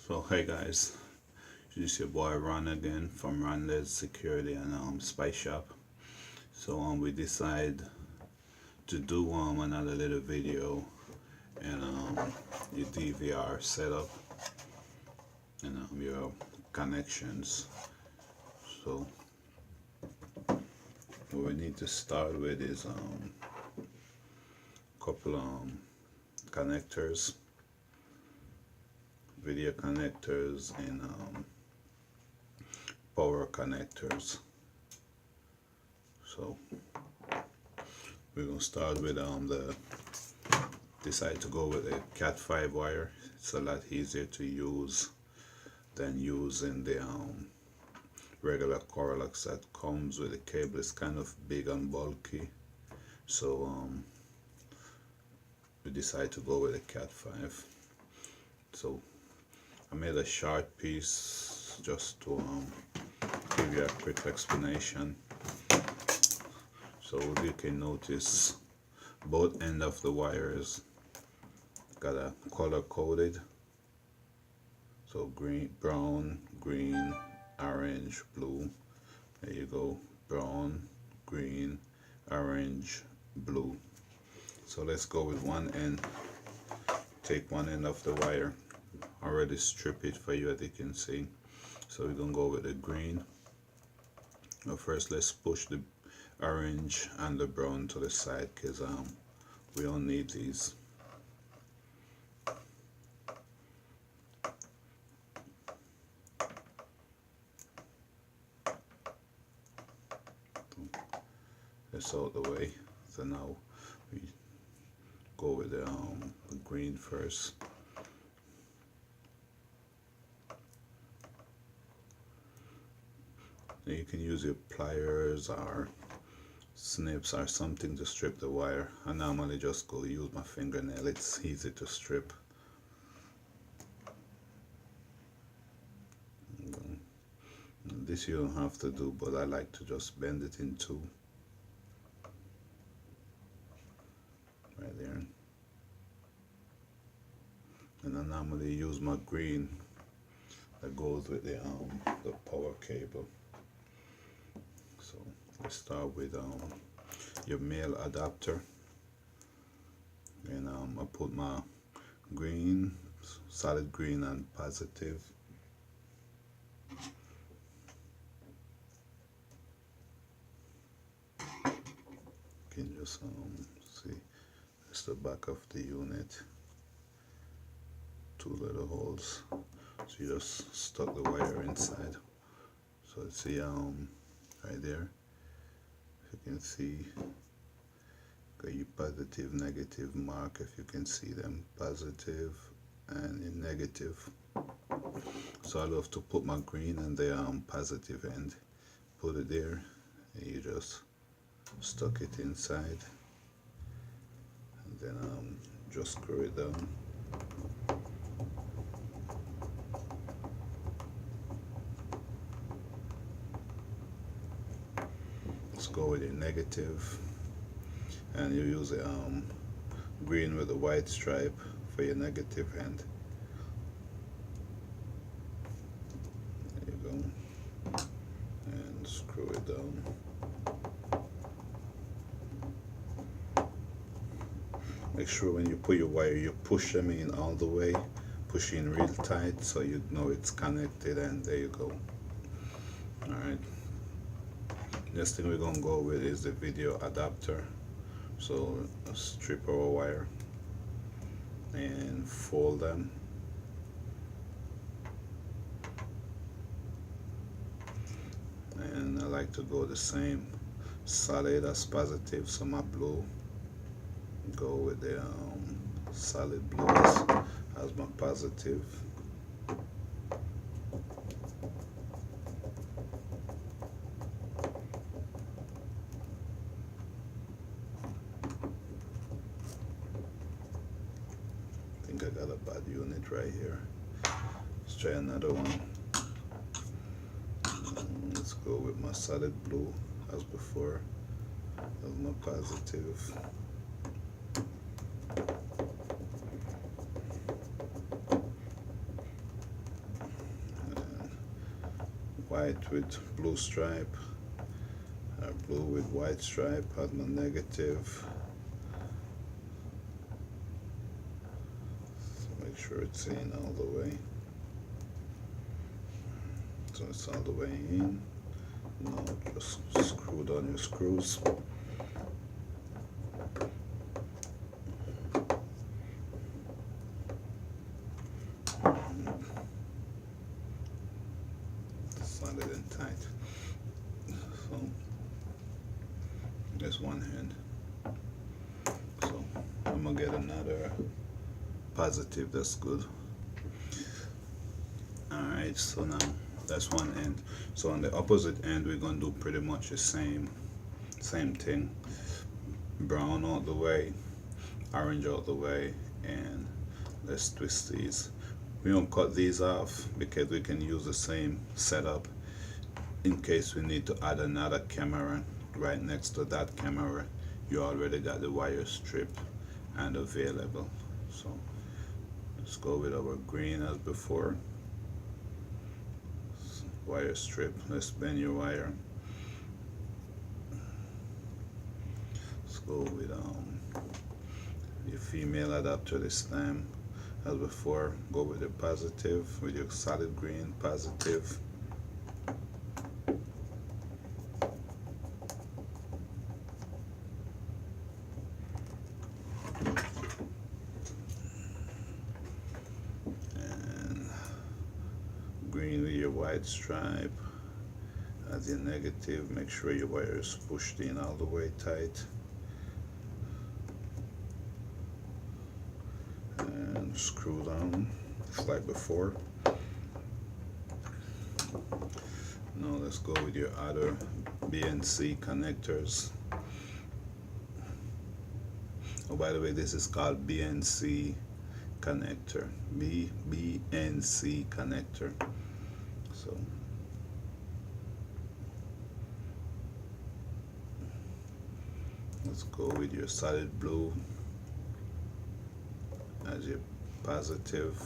So hey guys, this is your boy Ron again from Ron's Security and Spy Shop. So we decide to do another little video and your DVR setup and your connections. So what we need to start with is couple connectors, video connectors and power connectors. So we're gonna start with decide to go with a Cat5 wire. It's a lot easier to use than using the regular Corelux that comes with the cable. It's kind of big and bulky, so we decide to go with a Cat5. So I made a short piece just to give you a quick explanation. So you can notice both ends of the wires got a color coded. So green, brown, green, orange, blue. There you go, brown, green, orange, blue. So let's go with one end. Take one end of the wire. Already strip it for you, as you can see. So we're gonna go with the green. Now first let's push the orange and the brown to the side, because we don't need these. That's out the way. So now we go with the green first. Now you can use your pliers or snips or something to strip the wire. I normally just go use my fingernail. It's easy to strip. This you don't have to do, but I like to just bend it in two. Right there. And I normally use my green that goes with the power cable. So let's start with your male adapter, and I put my green, solid green on positive. You can just see that's the back of the unit. Two little holes. So you just stuck the wire inside. So let's see right there. You can see got your positive, negative mark. If you can see them, positive and in negative. So I love to put my green on the positive end. Put it there, and you just stuck it inside, and then just screw it down. Let's go with your negative, and you use a green with a white stripe for your negative end. There you go, and screw it down. Make sure when you put your wire, you push them in all the way, push in real tight so you know it's connected, and there you go. Alright. Next thing we're gonna go with is the video adapter. So strip our wire and fold them. And I like to go the same solid as positive, so my blue go with the solid blues as my positive. I think I got a bad unit right here. Let's try another one. Let's go with my solid blue as before, as my positive. white with blue stripe, blue with white stripe at my negative. So make sure it's in all the way. So it's all the way in. Now just screw down your screws. Solid and tight. So there's one hand. So I'm gonna get another positive. That's good. Alright, so now that's one end. So on the opposite end we're gonna do pretty much the same thing. Brown all the way, orange all the way, and let's twist these. We don't cut these off because we can use the same setup in case we need to add another camera right next to that camera. You already got the wire strip and available. So let's go with our green as before. Wire strip. Let's bend your wire. Let's go with your female adapter this time. As before, go with the positive, with your solid green positive. Green with your white stripe as your negative. Make sure your wire is pushed in all the way tight, and screw down just like before. Now let's go with your other BNC connectors. Oh, by the way, this is called BNC connector. BNC connector. So let's go with your solid blue as your positive.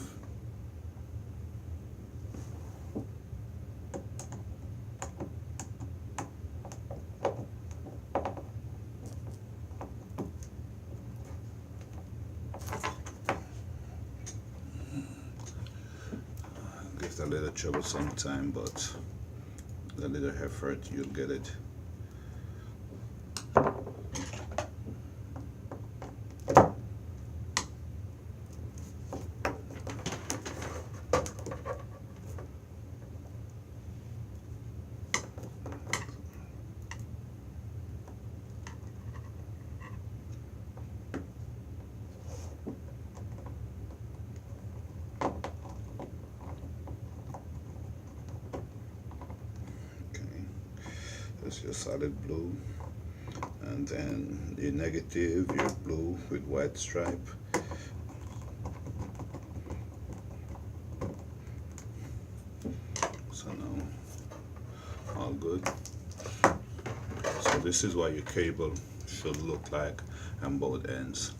Gives a little trouble sometime, but a little effort, you'll get it. That's your solid blue, and then your negative, your blue with white stripe. So now all good. So this is what your cable should look like on both ends.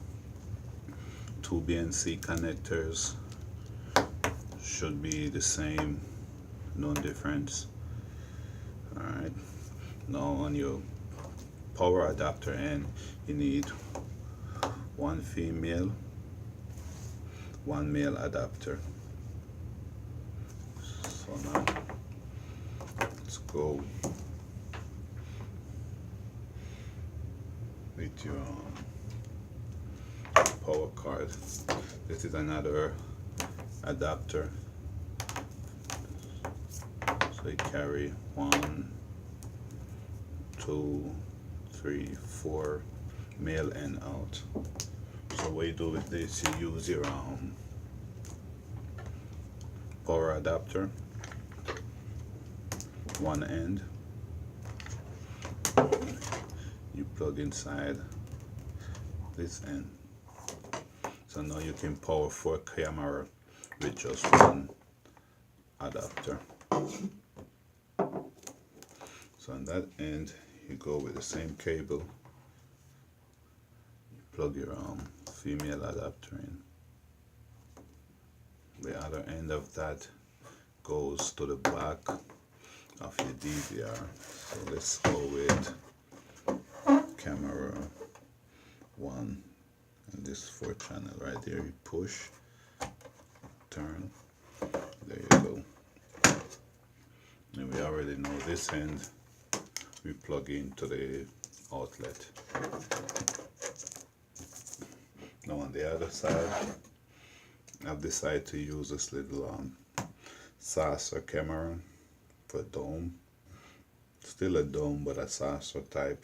Two BNC connectors should be the same, no difference. Alright. Now on your power adapter end, you need one female, one male adapter. So now let's go with your power card. This is another adapter. So you carry 1, 2, 3, 4 male and out. So what you do with this, you use your power adapter, one end, you plug inside this end. So now you can power 4 camera with just one adapter. So on that end, you go with the same cable, you plug your female adapter in. The other end of that goes to the back of your DVR. So let's go with camera 1, and this 4 channel right there. You push, turn, there you go. And we already know this end we plug into the outlet. Now on the other side, I've decided to use this little saucer camera for dome. Still a dome, but a saucer type.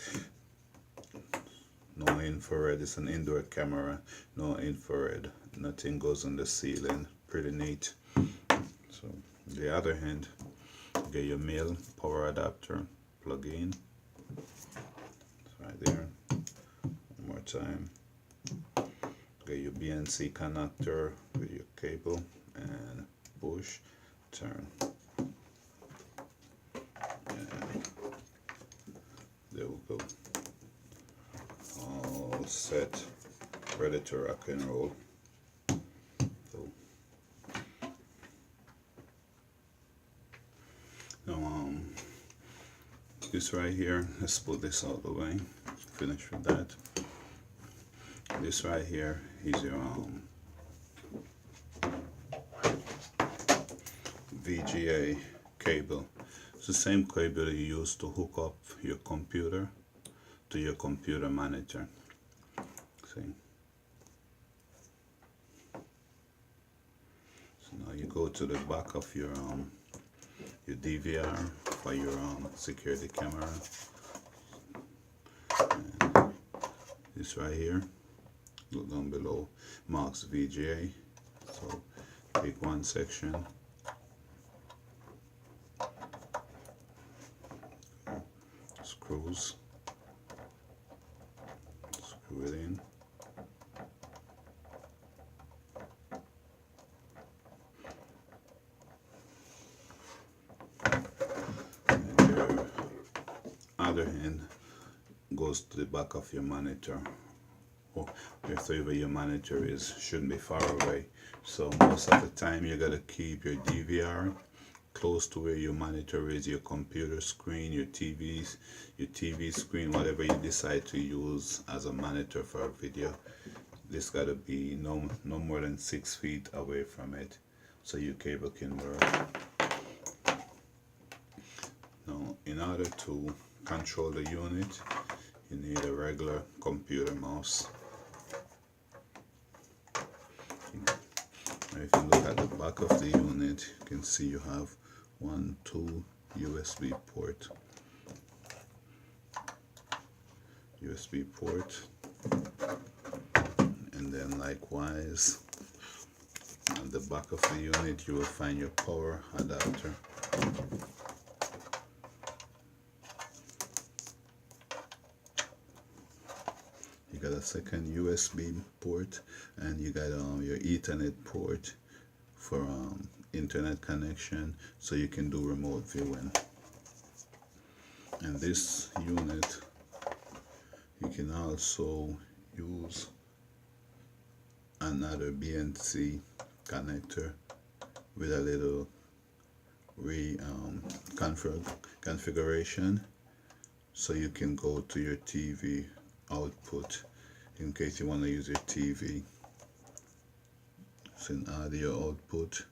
No infrared, it's an indoor camera, no infrared. Nothing goes on the ceiling, pretty neat. So the other hand, get your male power adapter, plug in. It's right there. One more time. Get your BNC connector with your cable and push, turn. And there we go. All set, ready to rock and roll. So now this right here, let's put this out of the way. Finish with that. This right here is your VGA cable. It's the same cable you use to hook up your computer to your computer monitor. See? So now you go to the back of your DVR for your security camera. And this right here, look down below, marks VGA. So take one section, screws, screw it in. And your other hand goes to the back of your monitor. Wherever your monitor is shouldn't be far away, so most of the time you gotta keep your DVR close to where your monitor is, your computer screen, your TV screen, whatever you decide to use as a monitor for a video. This gotta be no more than 6 feet away from it, so your cable can work. Now, in order to control the unit, you need a regular computer mouse. If you look at the back of the unit, you can see you have 2 USB port. And then likewise, at the back of the unit, you will find your power adapter. You got a second USB port, and you got your Ethernet port for internet connection, so you can do remote viewing. And this unit, you can also use another BNC connector with a little configuration, so you can go to your TV output in case you want to use your TV. It's an audio output,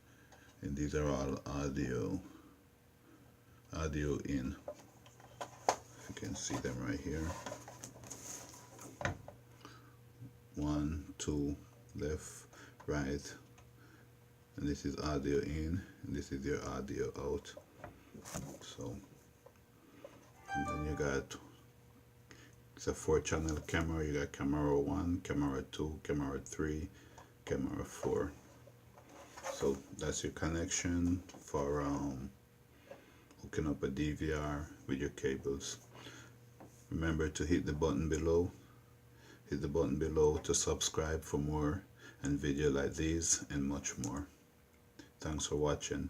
and these are all audio in. You can see them right here. 1, 2, left, right, and this is audio in, and this is your audio out. So, and then you got, it's a 4-channel camera. You got camera 1, camera 2, camera 3, camera 4. So that's your connection for hooking up a DVR with your cables. Remember to hit the button below. Hit the button below to subscribe for more and video like these and much more. Thanks for watching.